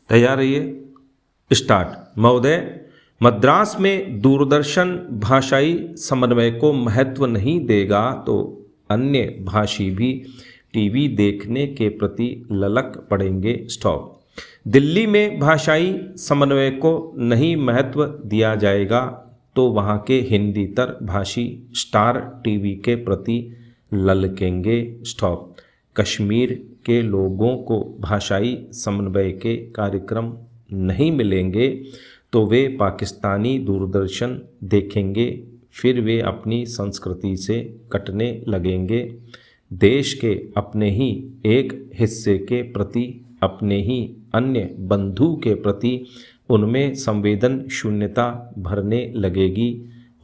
तैयार रहिए, स्टार्ट। महोदय, मद्रास में दूरदर्शन भाषाई समन्वय को महत्व नहीं देगा तो अन्य भाषी भी टीवी देखने के प्रति ललक पड़ेंगे। स्टॉप। दिल्ली में भाषाई समन्वय को नहीं महत्व दिया जाएगा तो वहाँ के हिंदीतर भाषी स्टार टीवी के प्रति ललकेंगे। स्टॉप। कश्मीर के लोगों को भाषाई समन्वय के कार्यक्रम नहीं मिलेंगे तो वे पाकिस्तानी दूरदर्शन देखेंगे, फिर वे अपनी संस्कृति से कटने लगेंगे। देश के अपने ही एक हिस्से के प्रति, अपने ही अन्य बंधु के प्रति उनमें संवेदन शून्यता भरने लगेगी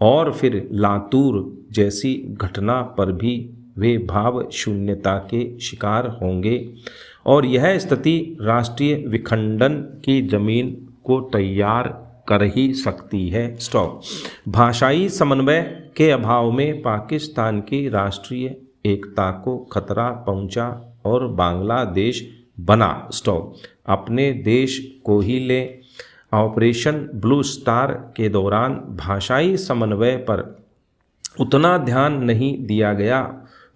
और फिर लातूर जैसी घटना पर भी वे भाव शून्यता के शिकार होंगे और यह स्थिति राष्ट्रीय विखंडन की जमीन को तैयार कर ही सकती है। स्टॉप। भाषाई समन्वय के अभाव में पाकिस्तान की राष्ट्रीय एकता को खतरा पहुंचा और बांग्लादेश बना। स्टॉप। अपने देश को ही ले, ऑपरेशन ब्लू स्टार के दौरान भाषाई समन्वय पर उतना ध्यान नहीं दिया गया,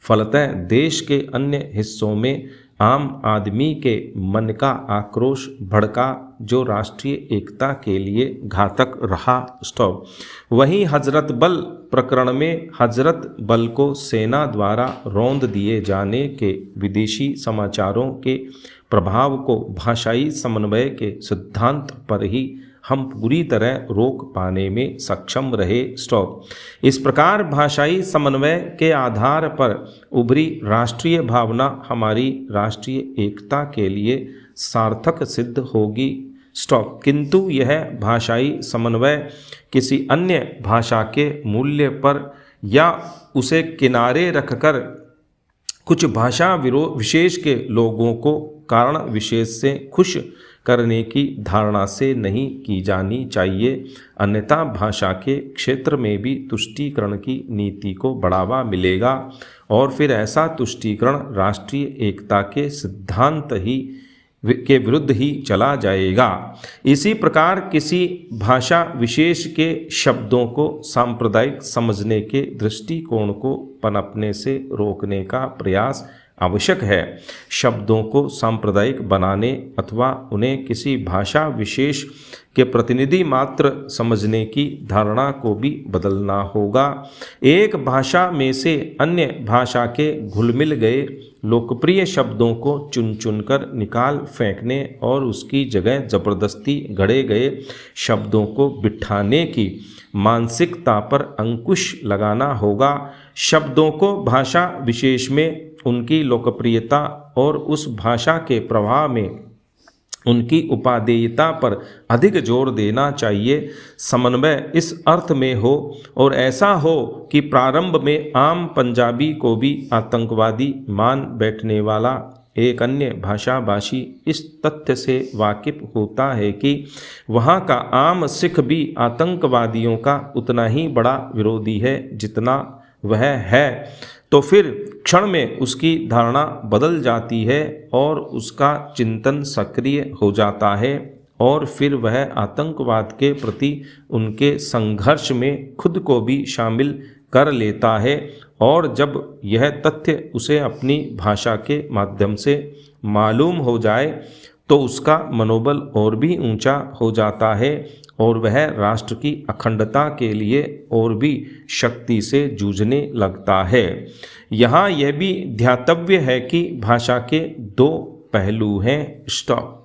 फलतः देश के अन्य हिस्सों में आम आदमी के मन का आक्रोश भड़का जो राष्ट्रीय एकता के लिए घातक रहा। स्टॉप। वहीं हजरत बल प्रकरण में हजरत बल को सेना द्वारा रौंद दिए जाने के विदेशी समाचारों के प्रभाव को भाषाई समन्वय के सिद्धांत पर ही हम पूरी तरह रोक पाने में सक्षम रहे। स्टॉप। इस प्रकार भाषाई समन्वय के आधार पर उभरी राष्ट्रीय भावना हमारी राष्ट्रीय एकता के लिए सार्थक सिद्ध होगी। स्टॉप। किंतु यह भाषाई समन्वय किसी अन्य भाषा के मूल्य पर या उसे किनारे रखकर कुछ भाषा विशेष के लोगों को कारण विशेष से खुश करने की धारणा से नहीं की जानी चाहिए, अन्यथा भाषा के क्षेत्र में भी तुष्टीकरण की नीति को बढ़ावा मिलेगा और फिर ऐसा तुष्टीकरण राष्ट्रीय एकता के सिद्धांत ही के विरुद्ध ही चला जाएगा। इसी प्रकार किसी भाषा विशेष के शब्दों को सांप्रदायिक समझने के दृष्टिकोण को पनपने से रोकने का प्रयास आवश्यक है। शब्दों को सांप्रदायिक बनाने अथवा उन्हें किसी भाषा विशेष के प्रतिनिधि मात्र समझने की धारणा को भी बदलना होगा। एक भाषा में से अन्य भाषा के घुलमिल गए लोकप्रिय शब्दों को चुन चुनकर निकाल फेंकने और उसकी जगह जबरदस्ती गढ़े गए शब्दों को बिठाने की मानसिकता पर अंकुश लगाना होगा। शब्दों को भाषा विशेष में उनकी लोकप्रियता और उस भाषा के प्रभाव में उनकी उपादेयता पर अधिक जोर देना चाहिए। समन्वय इस अर्थ में हो और ऐसा हो कि प्रारंभ में आम पंजाबी को भी आतंकवादी मान बैठने वाला एक अन्य भाषाभाषी इस तथ्य से वाकिफ होता है कि वहाँ का आम सिख भी आतंकवादियों का उतना ही बड़ा विरोधी है जितना वह है, तो फिर क्षण में उसकी धारणा बदल जाती है और उसका चिंतन सक्रिय हो जाता है और फिर वह आतंकवाद के प्रति उनके संघर्ष में खुद को भी शामिल कर लेता है और जब यह तथ्य उसे अपनी भाषा के माध्यम से मालूम हो जाए तो उसका मनोबल और भी ऊंचा हो जाता है और वह राष्ट्र की अखंडता के लिए और भी शक्ति से जूझने लगता है। यहाँ यह भी ध्यातव्य है कि भाषा के दो पहलू हैं। स्टॉप।